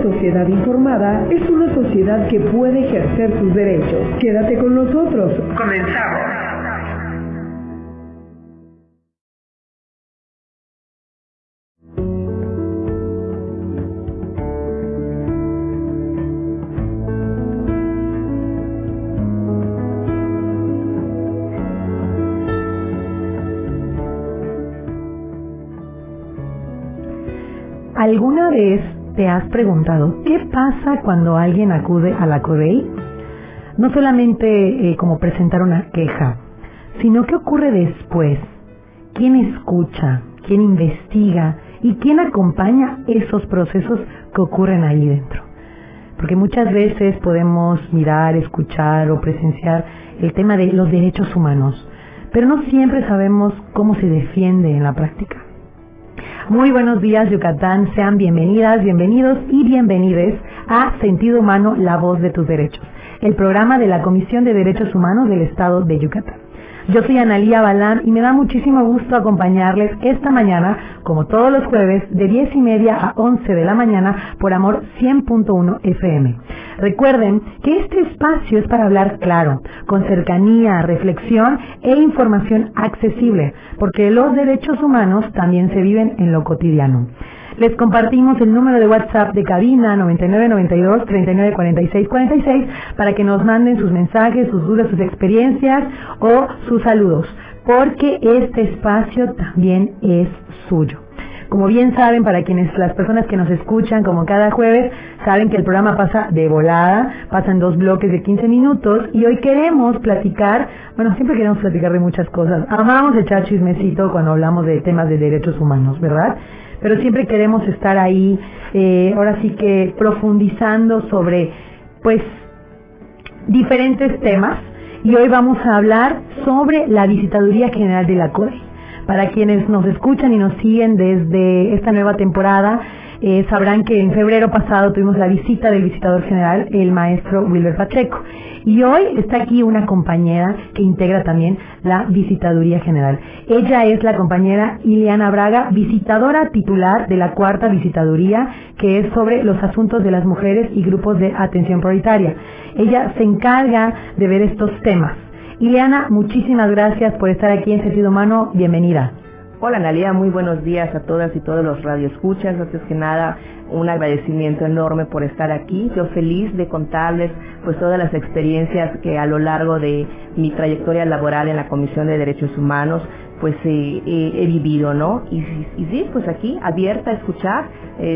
Una sociedad informada es una sociedad que puede ejercer sus derechos. Quédate con nosotros. Comenzamos. ¿Alguna vez te has preguntado qué pasa cuando alguien acude a la CODEI? No solamente como presentar una queja, sino qué ocurre después, quién escucha, quién investiga y quién acompaña esos procesos que ocurren ahí dentro. Porque muchas veces podemos mirar, escuchar o presenciar el tema de los derechos humanos, pero no siempre sabemos cómo se defiende en la práctica. Muy buenos días, Yucatán. Sean bienvenidas, bienvenidos y bienvenides a Sentido Humano, la voz de tus derechos, el programa de la Comisión de Derechos Humanos del Estado de Yucatán. Yo soy Analía Balán y me da muchísimo gusto acompañarles esta mañana, como todos los jueves, de 10:30 a 11 de la mañana por Amor 100.1 FM. Recuerden que este espacio es para hablar claro, con cercanía, reflexión e información accesible, porque los derechos humanos también se viven en lo cotidiano. Les compartimos el número de WhatsApp de cabina 9992-394646 para que nos manden sus mensajes, sus dudas, sus experiencias o sus saludos, porque este espacio también es suyo. Como bien saben, para las personas que nos escuchan como cada jueves, saben que el programa pasa de volada, pasan 2 bloques de 15 minutos y hoy queremos platicar, siempre queremos platicar de muchas cosas. Amamos echar chismecito cuando hablamos de temas de derechos humanos, ¿verdad? Pero siempre queremos estar ahí, ahora sí que profundizando sobre, diferentes temas. Y hoy vamos a hablar sobre la Visitaduría General de la CODEI. Para quienes nos escuchan y nos siguen desde esta nueva temporada, sabrán que en febrero pasado tuvimos la visita del visitador general, el maestro Wilber Pacheco. Y hoy está aquí una compañera que integra también la Visitaduría General. Ella es la compañera Ileana Braga, visitadora titular de la 4ª Visitaduría, que es sobre los asuntos de las mujeres y grupos de atención prioritaria. Ella se encarga de ver estos temas. Ileana, muchísimas gracias por estar aquí en Sentido Humano. Bienvenida. Hola, Analia, muy buenos días a todas y todos los radioescuchas. Antes que nada, un agradecimiento enorme por estar aquí. Yo feliz de contarles todas las experiencias que a lo largo de mi trayectoria laboral en la Comisión de Derechos Humanos he vivido, ¿no? Y sí, aquí abierta a escuchar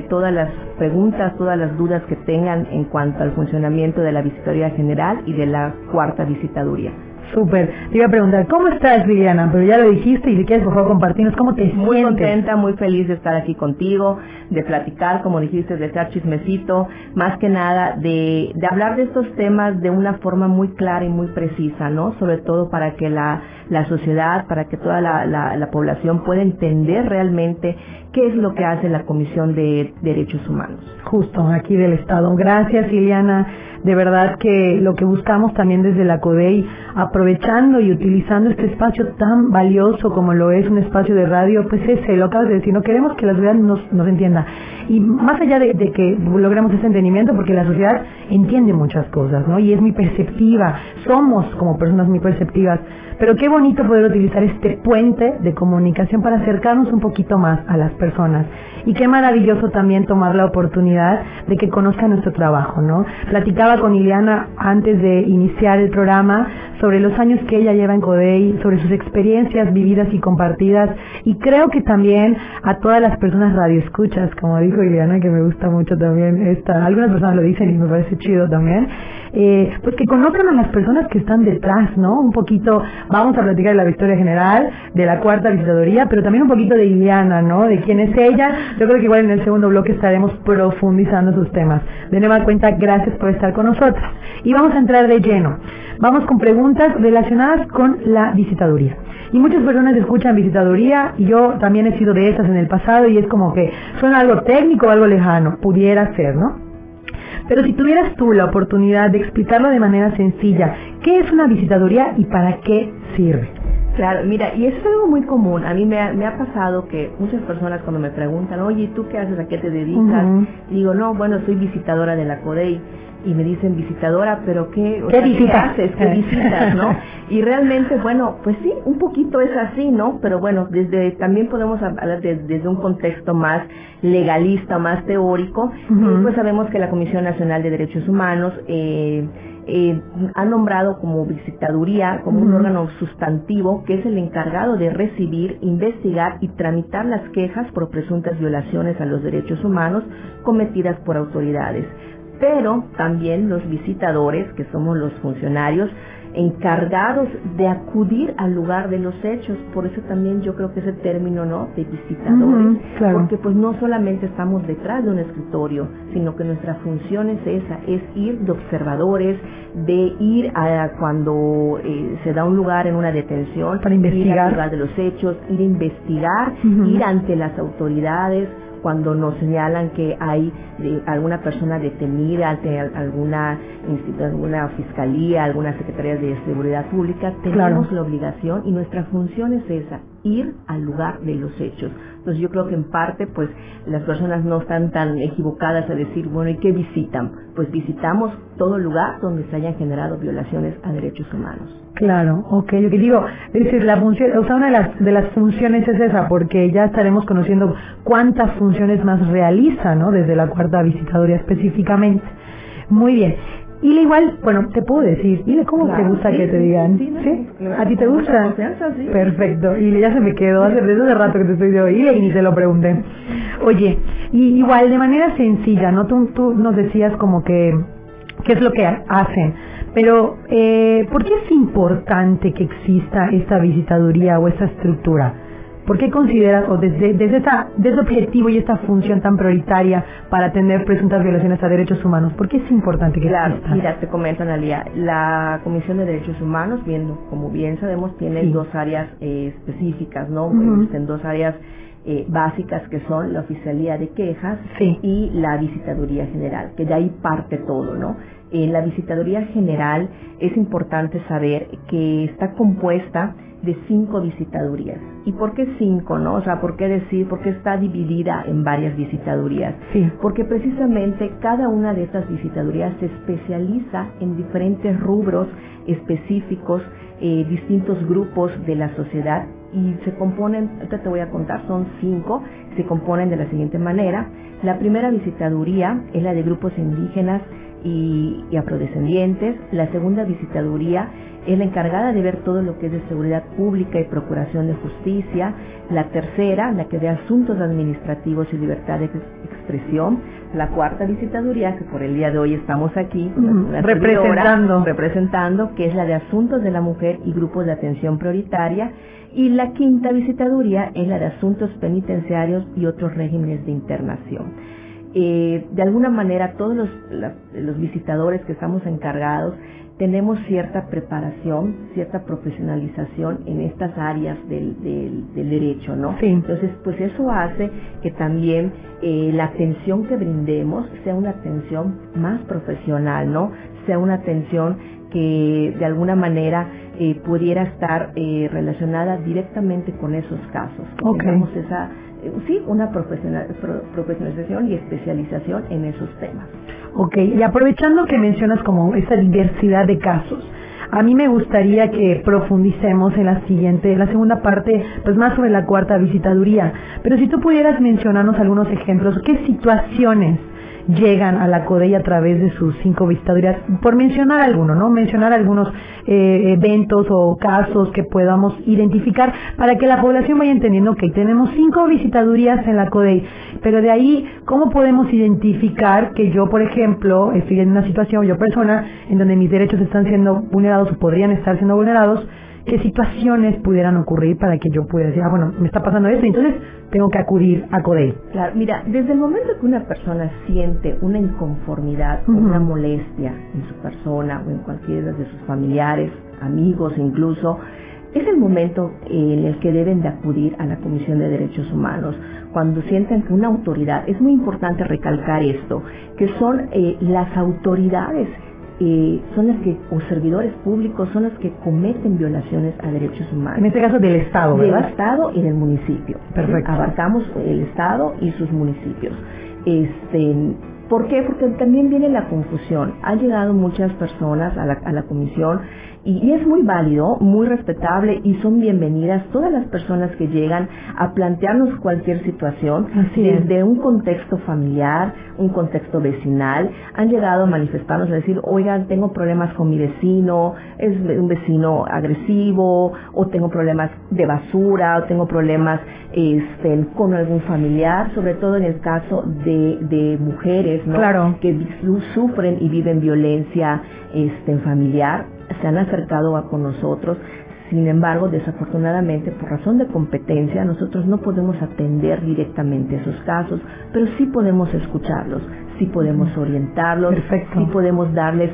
todas las preguntas, todas las dudas que tengan en cuanto al funcionamiento de la Visitaduría General y de la 4ª Visitaduría. Súper. Te iba a preguntar, ¿cómo estás, Liliana? Pero ya lo dijiste y si quieres, por favor, compartirnos cómo te sientes. Muy contenta, muy feliz de estar aquí contigo, de platicar, como dijiste, de echar chismecito, más que nada de hablar de estos temas de una forma muy clara y muy precisa, ¿no? Sobre todo para que la sociedad, para que toda la población pueda entender realmente qué es lo que hace la Comisión de Derechos Humanos. Justo, aquí del Estado. Gracias, Liliana. De verdad que lo que buscamos también desde la CODEI, aprovechando y utilizando este espacio tan valioso como lo es un espacio de radio, lo acabas de decir, no queremos que la sociedad nos entienda. Y más allá de que logremos ese entendimiento, porque la sociedad entiende muchas cosas, ¿no? Y es muy perceptiva, somos como personas muy perceptivas, pero qué bonito poder utilizar este puente de comunicación para acercarnos un poquito más a las personas. Y qué maravilloso también tomar la oportunidad de que conozcan nuestro trabajo, ¿no? Platicaba con Ileana antes de iniciar el programa sobre los años que ella lleva en CODEI, sobre sus experiencias vividas y compartidas, y creo que también a todas las personas radioescuchas, como dijo Ileana, que me gusta mucho también algunas personas lo dicen y me parece chido también, que conozcan a las personas que están detrás, ¿no? Un poquito, vamos a platicar de la Visitaduría General, de la 4ª Visitaduría, pero también un poquito de Ileana, ¿no? De quién es ella. Yo creo que igual en el segundo bloque estaremos profundizando sus temas. De nueva cuenta, gracias por estar con nosotros. Y vamos a entrar de lleno. Vamos con preguntas relacionadas con la visitaduría. Y muchas personas escuchan visitaduría, y yo también he sido de esas en el pasado, y es como que suena algo técnico o algo lejano. Pudiera ser, ¿no? Pero si tuvieras tú la oportunidad de explicarlo de manera sencilla, ¿qué es una visitaduría y para qué sirve? Claro, mira, y eso es algo muy común. A mí me ha pasado que muchas personas cuando me preguntan, oye, ¿tú qué haces? ¿A qué te dedicas? Digo, no, bueno, soy visitadora de la CODEI. Y me dicen, visitadora, pero ¿qué haces? ¿Qué visitas, no? Y realmente, bueno, pues sí, un poquito es así, ¿no? Pero bueno, también podemos hablar desde un contexto más legalista, más teórico. Pues sabemos que la Comisión Nacional de Derechos Humanos ha nombrado como visitaduría, como un órgano sustantivo que es el encargado de recibir, investigar y tramitar las quejas por presuntas violaciones a los derechos humanos cometidas por autoridades. Pero también los visitadores, que somos los funcionarios encargados de acudir al lugar de los hechos. Por eso también yo creo que ese término, ¿no?, de visitadores, claro. Porque pues no solamente estamos detrás de un escritorio, sino que nuestra función es esa, es ir de observadores, de ir a cuando se da un lugar en una detención, para investigar, ir al lugar de los hechos, ir a investigar, ir ante las autoridades, cuando nos señalan que hay alguna persona detenida ante alguna fiscalía, alguna secretaría de seguridad pública, tenemos la obligación y nuestra función es esa, ir al lugar de los hechos. Entonces yo creo que en parte pues las personas no están tan equivocadas a decir, bueno, ¿y qué visitan? Pues visitamos todo lugar donde se hayan generado violaciones a derechos humanos. Claro, okay. Yo que digo, es la función, o sea, una de las funciones es esa, porque ya estaremos conociendo cuántas funciones más realiza, ¿no?, desde la cuarta visitaduría específicamente. Muy bien. Y igual, bueno, te puedo decir, dile cómo te gusta que te digan. ¿Sí? ¿A ti te gusta? Sí. Perfecto. Y ya se me quedó, desde hace rato que te estoy de oír y ni te lo pregunté. Oye, y igual de manera sencilla, ¿no? Tú nos decías como que qué es lo que hacen. Pero, ¿por qué es importante que exista esta visitaduría o esta estructura? ¿Por qué consideras, o desde ese objetivo y esta función tan prioritaria para atender presuntas violaciones a derechos humanos, por qué es importante que exista? Claro, mira, te comento, Analia, la Comisión de Derechos Humanos, como bien sabemos, tiene dos áreas específicas, ¿no? Existen dos áreas básicas que son la oficialía de quejas y la visitaduría general, que de ahí parte todo, ¿no? La visitaduría general es importante saber que está compuesta de 5 visitadurías. ¿Y por qué 5, no? O sea, ¿por qué está dividida en varias visitadurías? Sí. Porque precisamente cada una de estas visitadurías se especializa en diferentes rubros específicos, distintos grupos de la sociedad, y se componen, ahorita te voy a contar, son 5, se componen de la siguiente manera. La primera visitaduría es la de grupos indígenas y afrodescendientes. La segunda visitaduría es la encargada de ver todo lo que es de seguridad pública y procuración de justicia. La tercera, la que de asuntos administrativos y libertad de expresión. La cuarta visitaduría, que por el día de hoy estamos aquí representando, que es la de asuntos de la mujer y grupos de atención prioritaria. Y la quinta visitaduría es la de asuntos penitenciarios y otros regímenes de internación. De alguna manera todos los visitadores que estamos encargados tenemos cierta preparación, cierta profesionalización en estas áreas del derecho, ¿no? Sí. Entonces, pues eso hace que también la atención que brindemos sea una atención más profesional, ¿no? Sea una atención que de alguna manera pudiera estar relacionada directamente con esos casos. Tenemos esa una profesionalización y especialización en esos temas. Ok, y aprovechando que mencionas como esa diversidad de casos, a mí me gustaría que profundicemos en la segunda parte, pues más sobre la cuarta visitaduría. Pero si tú pudieras mencionarnos algunos ejemplos, ¿qué situaciones llegan a la CODEI a través de sus 5 visitadurías? Por mencionar alguno, ¿no? Mencionar algunos eventos o casos que podamos identificar para que la población vaya entendiendo que tenemos 5 visitadurías en la CODEI, pero de ahí, ¿cómo podemos identificar que yo, por ejemplo, estoy en una situación, yo persona, en donde mis derechos están siendo vulnerados o podrían estar siendo vulnerados? ¿Qué situaciones pudieran ocurrir para que yo pudiera decir, bueno, me está pasando esto, entonces tengo que acudir a CODEI? Claro, mira, desde el momento que una persona siente una inconformidad o una molestia en su persona o en cualquiera de sus familiares, amigos incluso, es el momento en el que deben de acudir a la Comisión de Derechos Humanos. Cuando sienten que una autoridad, es muy importante recalcar esto, que son las autoridades son las que, o servidores públicos, son los que cometen violaciones a derechos humanos. En este caso del Estado, ¿verdad? Del Estado y del municipio. Perfecto. Abarcamos el Estado y sus municipios. ¿Por qué? Porque también viene la confusión. Han llegado muchas personas a la comisión y es muy válido, muy respetable y son bienvenidas todas las personas que llegan a plantearnos cualquier situación desde un contexto familiar, un contexto vecinal. Han llegado a manifestarnos, a decir, oigan, tengo problemas con mi vecino, es un vecino agresivo, o tengo problemas de basura, o tengo problemas con algún familiar, sobre todo en el caso de mujeres, ¿no? Claro. Que sufren y viven violencia familiar. Se han acercado con nosotros. Sin embargo, desafortunadamente, por razón de competencia, nosotros no podemos atender directamente esos casos, pero sí podemos escucharlos, sí podemos orientarlos, Perfecto. sí podemos darles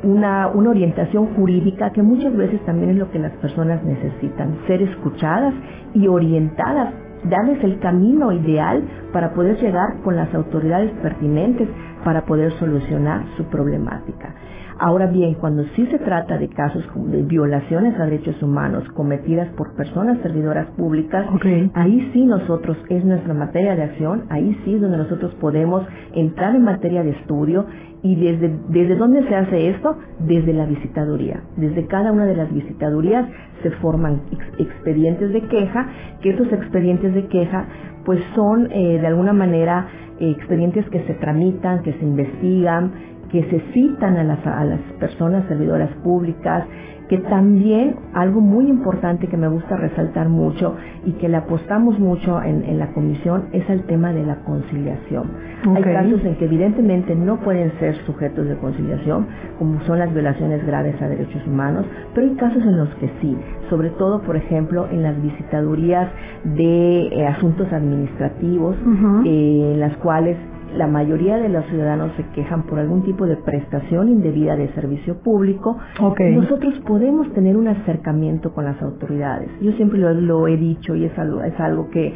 una orientación jurídica, que muchas veces también es lo que las personas necesitan, ser escuchadas y orientadas, darles el camino ideal para poder llegar con las autoridades pertinentes para poder solucionar su problemática. Ahora bien, cuando sí se trata de casos de violaciones a derechos humanos cometidas por personas servidoras públicas, ahí sí nosotros, es nuestra materia de acción, ahí sí es donde nosotros podemos entrar en materia de estudio. ¿Y desde dónde se hace esto? Desde la visitaduría. Desde cada una de las visitadurías se forman expedientes de queja, que esos expedientes de queja pues son de alguna manera expedientes que se tramitan, que se investigan, que se citan a las personas servidoras públicas, que también algo muy importante que me gusta resaltar mucho y que le apostamos mucho en la comisión es el tema de la conciliación. Hay casos en que evidentemente no pueden ser sujetos de conciliación, como son las violaciones graves a derechos humanos, pero hay casos en los que sí, sobre todo, por ejemplo, en las visitadurías de asuntos administrativos, en las cuales la mayoría de los ciudadanos se quejan por algún tipo de prestación indebida de servicio público. Nosotros podemos tener un acercamiento con las autoridades. Yo siempre lo he dicho y es algo que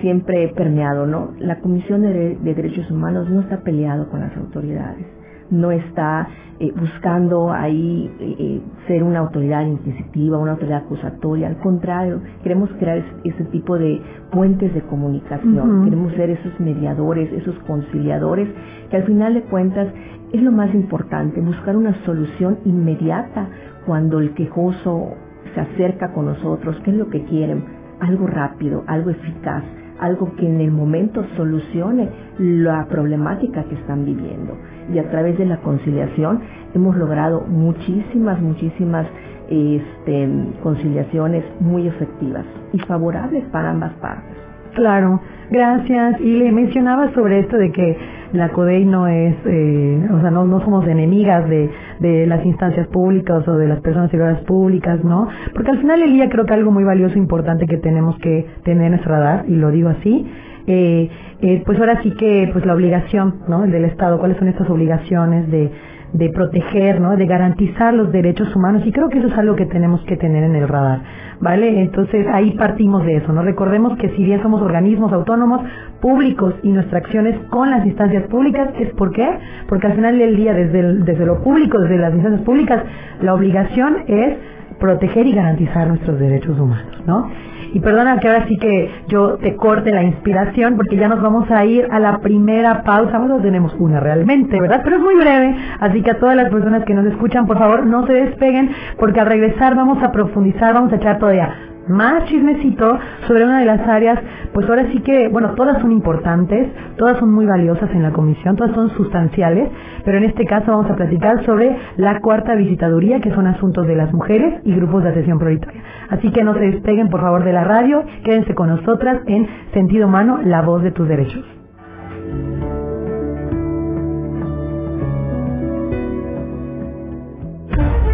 siempre he permeado, ¿no? La Comisión de Derechos Humanos no está peleado con las autoridades, no está buscando ahí ser una autoridad inquisitiva, una autoridad acusatoria. Al contrario, queremos crear ese tipo de puentes de comunicación, queremos ser esos mediadores, esos conciliadores, que al final de cuentas es lo más importante, buscar una solución inmediata cuando el quejoso se acerca con nosotros. ¿Qué es lo que quieren? Algo rápido, algo eficaz, algo que en el momento solucione la problemática que están viviendo. Y a través de la conciliación hemos logrado muchísimas conciliaciones muy efectivas y favorables para ambas partes. Claro, gracias. Y le mencionaba sobre esto de que la CODEI no es, no somos enemigas de las instancias públicas o de las personas servidoras públicas, ¿no? Porque al final del día creo que algo muy valioso e importante que tenemos que tener en nuestro radar, y lo digo así, pues ahora sí que pues la obligación, ¿no?, del Estado, cuáles son estas obligaciones de proteger, ¿no?, de garantizar los derechos humanos, y creo que eso es algo que tenemos que tener en el radar, ¿vale? Entonces ahí partimos de eso, ¿no? Recordemos que si bien somos organismos autónomos, públicos, y nuestra acción es con las instancias públicas, ¿es por qué? Porque al final del día, desde lo público, desde las instancias públicas, la obligación es proteger y garantizar nuestros derechos humanos, ¿no? Y perdona que ahora sí que yo te corte la inspiración, porque ya nos vamos a ir a la primera pausa. Bueno, tenemos una realmente, ¿verdad? Pero es muy breve, así que a todas las personas que nos escuchan, por favor, no se despeguen, porque al regresar vamos a profundizar, vamos a echar todavía más chismecito sobre una de las áreas, pues ahora sí que, bueno, todas son importantes, todas son muy valiosas en la comisión, todas son sustanciales, pero en este caso vamos a platicar sobre la cuarta visitaduría, que son asuntos de las mujeres y grupos de atención prioritaria. Así que no se despeguen, por favor, de la radio, quédense con nosotras en Sentido Humano, la voz de tus derechos.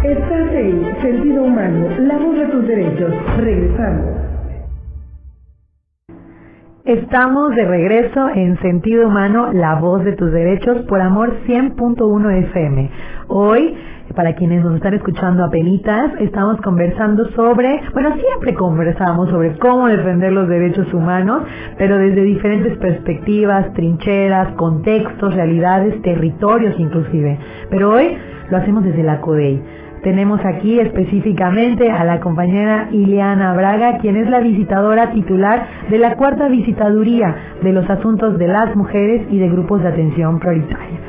Estás en Sentido Humano, la voz de tus derechos. Regresamos. Estamos de regreso en Sentido Humano, la voz de tus derechos, por Amor 100.1 FM. Hoy, Para quienes nos están escuchando apenitas, estamos conversando sobre, siempre conversamos sobre cómo defender los derechos humanos, pero desde diferentes perspectivas, trincheras, contextos, realidades, territorios inclusive. Pero hoy lo hacemos desde la CODEI. Tenemos aquí específicamente a la compañera Ileana Braga, quien es la visitadora titular de la 4ª Visitaduría de los Asuntos de las Mujeres y de Grupos de Atención Prioritaria.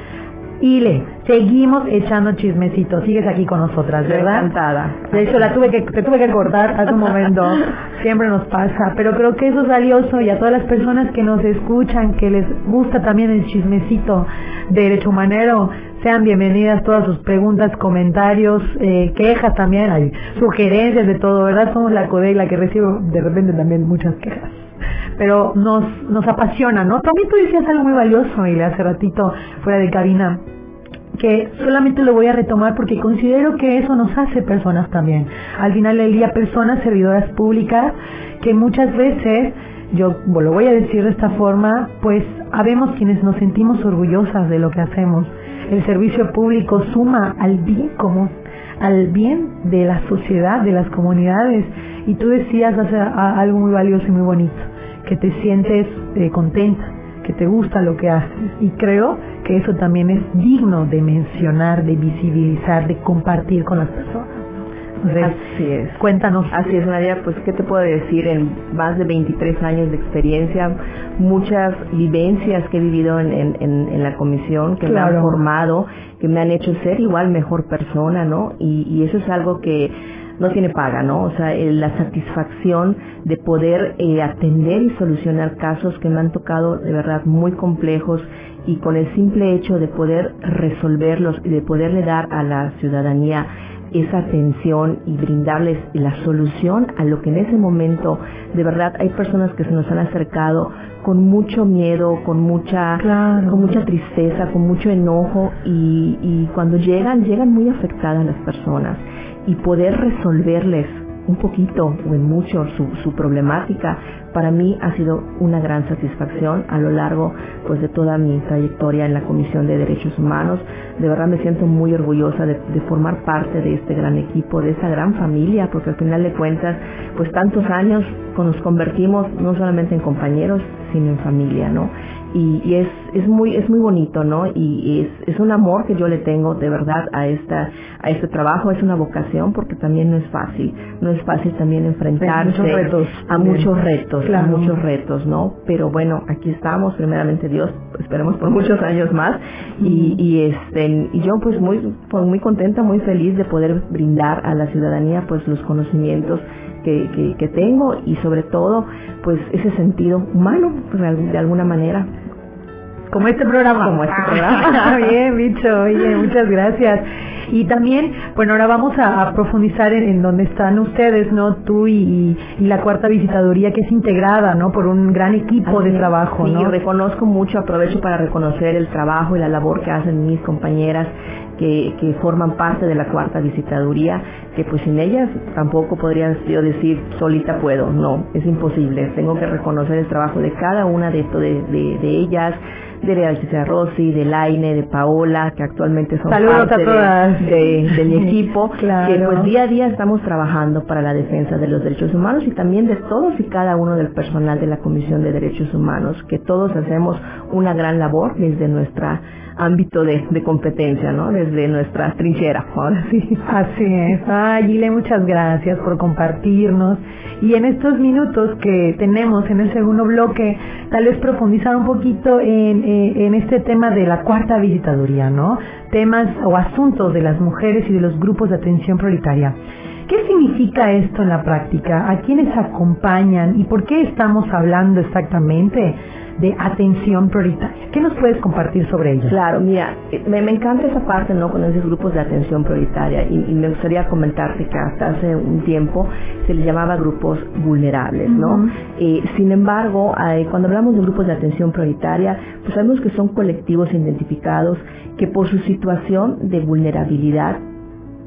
Ile, seguimos echando chismecitos, sigues aquí con nosotras, ¿verdad? Encantada. De hecho, te tuve que cortar hace un momento, siempre nos pasa, pero creo que eso es valioso y a todas las personas que nos escuchan, que les gusta también el chismecito de Derecho Humanero, sean bienvenidas todas sus preguntas, comentarios, quejas también, hay sugerencias de todo, ¿verdad? Somos la CODEI la que recibe de repente también muchas quejas. Pero nos apasiona, ¿no? También tú decías algo muy valioso, y hace ratito fuera de cabina, que solamente lo voy a retomar porque considero que eso nos hace personas también. Al final del día, personas servidoras públicas que muchas veces, yo lo voy a decir de esta forma, pues habemos quienes nos sentimos orgullosas de lo que hacemos. El servicio público suma al bien común, al bien de la sociedad, de las comunidades. Y tú decías algo muy valioso y muy bonito, que te sientes contenta, que te gusta lo que haces, y creo que eso también es digno de mencionar, de visibilizar, de compartir con las personas. Entonces, así es. Cuéntanos. Así es, Nadia, pues ¿qué te puedo decir? En más de 23 años de experiencia, muchas vivencias que he vivido en la comisión, que claro, me han formado, que me han hecho ser igual mejor persona, ¿no? Y eso es algo que no tiene paga, ¿no? O sea, la satisfacción de poder atender y solucionar casos que me han tocado de verdad muy complejos, y con el simple hecho de poder resolverlos y de poderle dar a la ciudadanía esa atención y brindarles la solución a lo que en ese momento, de verdad, hay personas que se nos han acercado con mucho miedo, con mucha tristeza, con mucho enojo, y cuando llegan muy afectadas las personas, y poder resolverles un poquito o en mucho su problemática, para mí ha sido una gran satisfacción a lo largo pues de toda mi trayectoria en la Comisión de Derechos Humanos. De verdad me siento muy orgullosa de formar parte de este gran equipo, de esa gran familia, porque al final de cuentas, pues tantos años nos convertimos no solamente en compañeros, sino en familia, ¿no? Y es muy bonito, ¿no? Y es un amor que yo le tengo de verdad a este trabajo. Es una vocación, porque también no es fácil también enfrentarse a muchos retos, claro, a muchos retos, ¿no? Pero bueno, aquí estamos, primeramente Dios, esperemos por muchos años más, y yo pues muy contenta, muy feliz de poder brindar a la ciudadanía pues los conocimientos que tengo, y sobre todo pues ese sentido humano, pues, de alguna manera. Como este programa. Bien, bicho, oye, muchas gracias. Y también, bueno, ahora vamos a profundizar en donde están ustedes, ¿no? Tú y la 4ª Visitaduría, que es integrada, ¿no? Por un gran equipo de trabajo, ¿no? Sí, reconozco mucho, aprovecho para reconocer el trabajo y la labor que hacen mis compañeras que forman parte de la 4ª Visitaduría, que pues sin ellas tampoco podría yo decir solita puedo, no, es imposible. Tengo que reconocer el trabajo de cada una de ellas, de Alicia Rossi, de Laine, de Paola, que actualmente son parte de mi equipo, claro, que pues día a día estamos trabajando para la defensa de los derechos humanos, y también de todos y cada uno del personal de la Comisión de Derechos Humanos, que todos hacemos una gran labor desde nuestra ámbito de competencia, ¿no? Desde nuestra trinchera, ahora sí. Así es. Gile, muchas gracias por compartirnos. Y en estos minutos que tenemos en el segundo bloque, tal vez profundizar un poquito en este tema de la 4ª Visitaduría, ¿no? Temas o asuntos de las mujeres y de los grupos de atención prioritaria. ¿Qué significa esto en la práctica? ¿A quiénes acompañan? ¿Y por qué estamos hablando exactamente de atención prioritaria? ¿Qué nos puedes compartir sobre ello? Claro, mira, me encanta esa parte, ¿no? Con esos grupos de atención prioritaria, y me gustaría comentarte que hasta hace un tiempo se les llamaba grupos vulnerables, ¿no? Sin embargo, cuando hablamos de grupos de atención prioritaria, pues sabemos que son colectivos identificados que por su situación de vulnerabilidad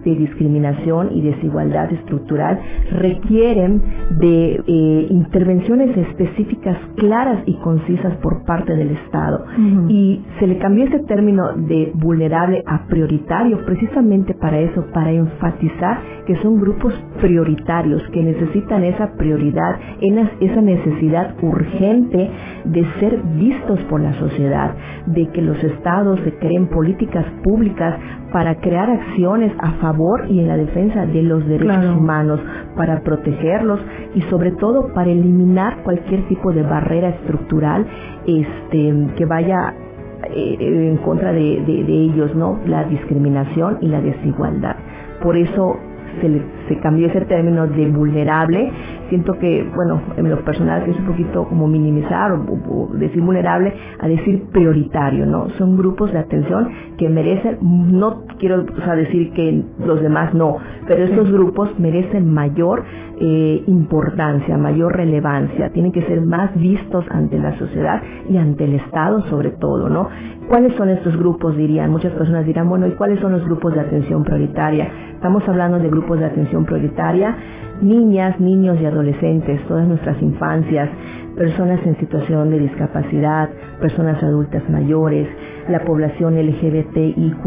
de discriminación y desigualdad estructural requieren de intervenciones específicas, claras y concisas por parte del Estado. Y se le cambió ese término de vulnerable a prioritario precisamente para eso, para enfatizar que son grupos prioritarios, que necesitan esa prioridad, esa necesidad urgente de ser vistos por la sociedad, de que los estados se creen políticas públicas para crear acciones a favor y en la defensa de los derechos humanos, para protegerlos y sobre todo para eliminar cualquier tipo de barrera estructural que vaya en contra de ellos, ¿no? La discriminación y la desigualdad. Por eso se cambió ese término de vulnerable. Siento que, bueno, en lo personal que es un poquito como minimizar o decir vulnerable a decir prioritario, ¿no? Son grupos de atención que merecen, no quiero decir que los demás no, pero estos grupos merecen mayor importancia, mayor relevancia, tienen que ser más vistos ante la sociedad y ante el Estado sobre todo, ¿no? ¿Cuáles son estos grupos? Dirían, muchas personas dirán, bueno, ¿y cuáles son los grupos de atención prioritaria? Estamos hablando de grupos de atención prioritaria, niñas, niños y adolescentes, todas nuestras infancias, personas en situación de discapacidad, personas adultas mayores, la población LGBTIQ+,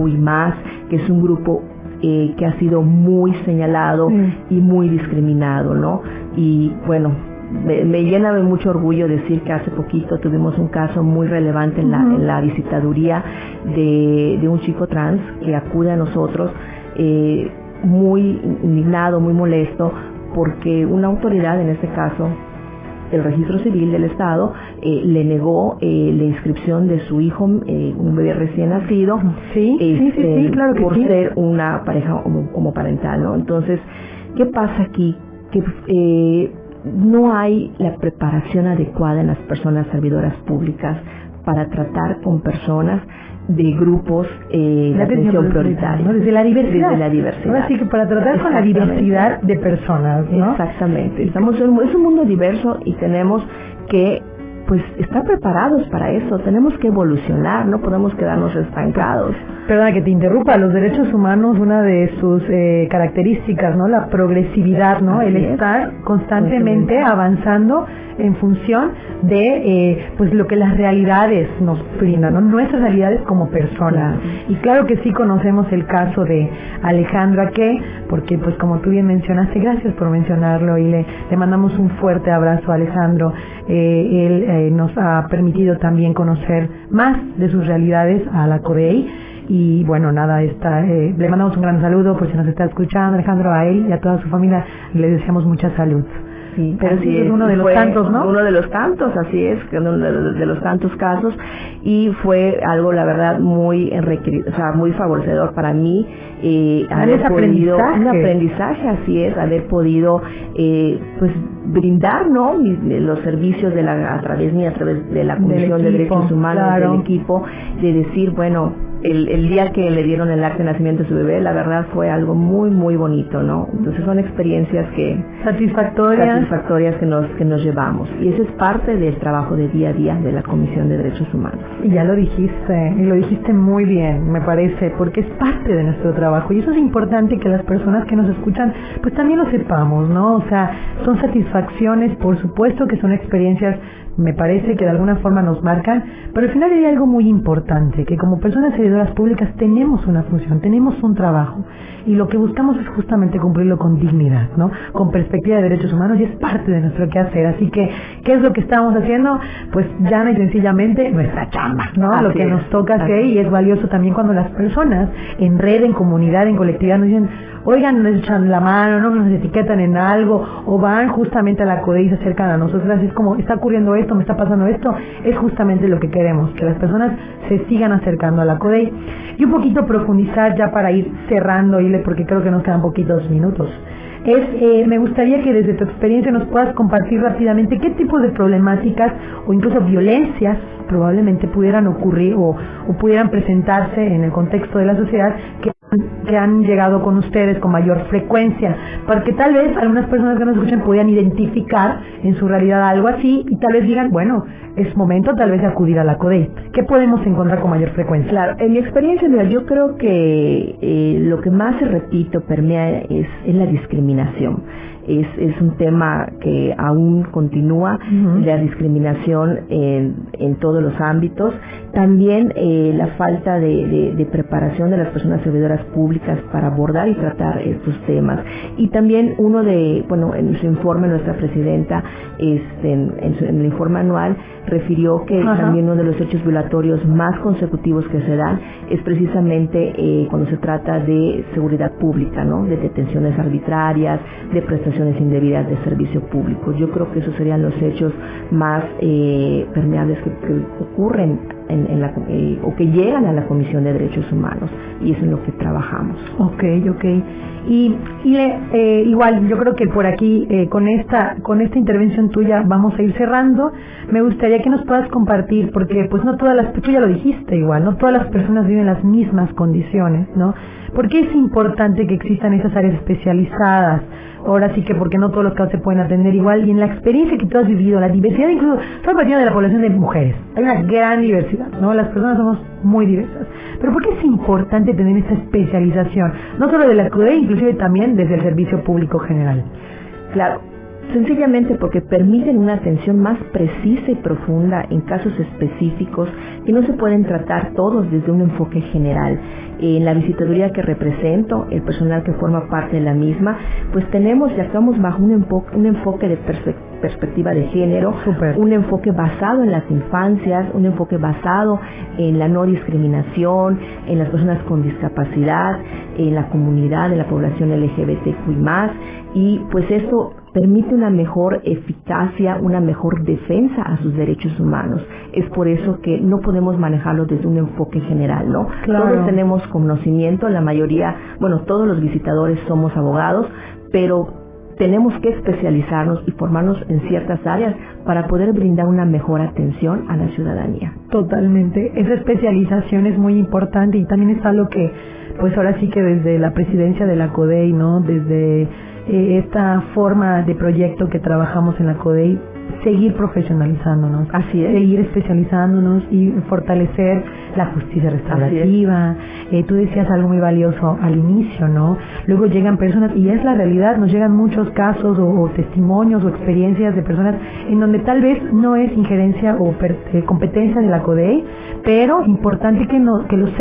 que es un grupo que ha sido muy señalado y muy discriminado, ¿no? Y bueno, me llena de mucho orgullo decir que hace poquito tuvimos un caso muy relevante en la visitaduría de un chico trans que acude a nosotros muy indignado, muy molesto, porque una autoridad, en este caso el registro civil del Estado, le negó la inscripción de su hijo, un bebé recién nacido, claro que por ser una pareja homoparental, ¿no? Entonces, ¿qué pasa aquí? Que no hay la preparación adecuada en las personas servidoras públicas para tratar con personas de grupos de atención prioritaria, ¿no? Desde la diversidad. Desde la diversidad. Ahora sí que para tratar con la diversidad de personas, ¿no? Exactamente. Es un mundo diverso y tenemos que pues estar preparados para eso, tenemos que evolucionar, no podemos quedarnos estancados. Perdona que te interrumpa, los derechos humanos, una de sus características, ¿no? La progresividad, ¿no? El estar constantemente avanzando en función de pues lo que las realidades nos brindan, ¿no? Nuestras realidades como personas. Y claro que sí conocemos el caso de Alejandra, porque pues como tú bien mencionaste, gracias por mencionarlo y le mandamos un fuerte abrazo a Alejandro. Él nos ha permitido también conocer más de sus realidades a la CODEI. Y bueno, nada, le mandamos un gran saludo por si nos está escuchando, Alejandro, a él y a toda su familia, le deseamos mucha salud. Sí, pero sí es uno de los tantos, ¿no? Uno de los tantos, así es, uno de los tantos casos, y fue algo, la verdad, muy muy favorecedor para mí, haber podido, un aprendizaje, así es, haber podido, pues, brindar, ¿no? Los servicios a través de la Comisión de Derechos Humanos, del equipo, de decir, bueno, el día que le dieron el acta de nacimiento de su bebé, la verdad fue algo muy, muy bonito, ¿no? Entonces son experiencias satisfactorias que nos llevamos. Y eso es parte del trabajo de día a día de la Comisión de Derechos Humanos. Y ya lo dijiste, y lo dijiste muy bien, me parece, porque es parte de nuestro trabajo. Y eso es importante que las personas que nos escuchan, pues también lo sepamos, ¿no? O sea, son satisfacciones, por supuesto que son experiencias, me parece que de alguna forma nos marcan, pero al final hay algo muy importante, que como personas servidoras públicas tenemos una función, tenemos un trabajo, y lo que buscamos es justamente cumplirlo con dignidad, ¿no? Con perspectiva de derechos humanos, y es parte de nuestro quehacer. Así que, ¿qué es lo que estamos haciendo? Pues llana y sencillamente nuestra chamba, ¿no? Así lo que nos toca hacer, y es valioso también cuando las personas en red, en comunidad, en colectividad nos dicen, oigan, nos echan la mano, no nos etiquetan en algo, o van justamente a la CODEI y se acercan a nosotras. Es como, está ocurriendo esto, me está pasando esto. Es justamente lo que queremos, que las personas se sigan acercando a la CODEI. Y un poquito profundizar ya para ir cerrando, Ile, porque creo que nos quedan poquitos minutos. Me gustaría que desde tu experiencia nos puedas compartir rápidamente qué tipo de problemáticas o incluso violencias probablemente pudieran ocurrir o pudieran presentarse en el contexto de la sociedad que que han llegado con ustedes con mayor frecuencia, porque tal vez algunas personas que nos escuchan podían identificar en su realidad algo así y tal vez digan, bueno, es momento tal vez de acudir a la CODEI. ¿Qué podemos encontrar con mayor frecuencia? Claro, en mi experiencia, mira, yo creo que lo que más, repito, permea es la discriminación. Es un tema que aún continúa, la discriminación en todos los ámbitos. También la falta de preparación de las personas servidoras públicas para abordar y tratar estos temas. Y también en su informe, nuestra presidenta, en el informe anual, refirió que también uno de los hechos violatorios más consecutivos que se dan es precisamente cuando se trata de seguridad pública, ¿no? De detenciones arbitrarias, de prestaciones indebidas de servicio público. Yo creo que esos serían los hechos más permeables que ocurren o que llegan a la Comisión de Derechos Humanos, y eso es lo que trabajamos. Okay. Y igual yo creo que por aquí con esta intervención tuya vamos a ir cerrando. Me gustaría que nos puedas compartir, porque pues no todas tú ya lo dijiste igual, no todas las personas viven las mismas condiciones, ¿no? ¿Por qué es importante que existan esas áreas especializadas? Ahora sí que porque no todos los casos se pueden atender igual, y en la experiencia que tú has vivido, la diversidad, incluso estamos partiendo de la población de mujeres, hay una gran diversidad, ¿no? Las personas somos muy diversas, pero ¿por qué es importante tener esta especialización? No solo de la CODEI, inclusive también desde el servicio público general. Claro, sencillamente porque permiten una atención más precisa y profunda en casos específicos que no se pueden tratar todos desde un enfoque general. En la visitaduría que represento, el personal que forma parte de la misma, pues tenemos y actuamos bajo un enfoque de perspectiva de género, un enfoque basado en las infancias, un enfoque basado en la no discriminación, en las personas con discapacidad, en la comunidad, en la población LGBTQI+, y pues esto permite una mejor eficacia, una mejor defensa a sus derechos humanos. Es por eso que no podemos manejarlo desde un enfoque general, ¿no? Claro. Todos tenemos conocimiento, la mayoría, todos los visitadores somos abogados, pero tenemos que especializarnos y formarnos en ciertas áreas para poder brindar una mejor atención a la ciudadanía. Totalmente. Esa especialización es muy importante, y también es algo que, pues ahora sí que desde la presidencia de la CODEI, ¿no? Desde esta forma de proyecto que trabajamos en la CODEI, seguir profesionalizándonos, así es, seguir especializándonos y fortalecer la justicia restaurativa. Tú decías algo muy valioso al inicio, ¿no? Luego llegan personas, y es la realidad, nos llegan muchos casos o testimonios o experiencias de personas en donde tal vez no es injerencia o competencia de la CODEI, pero importante que los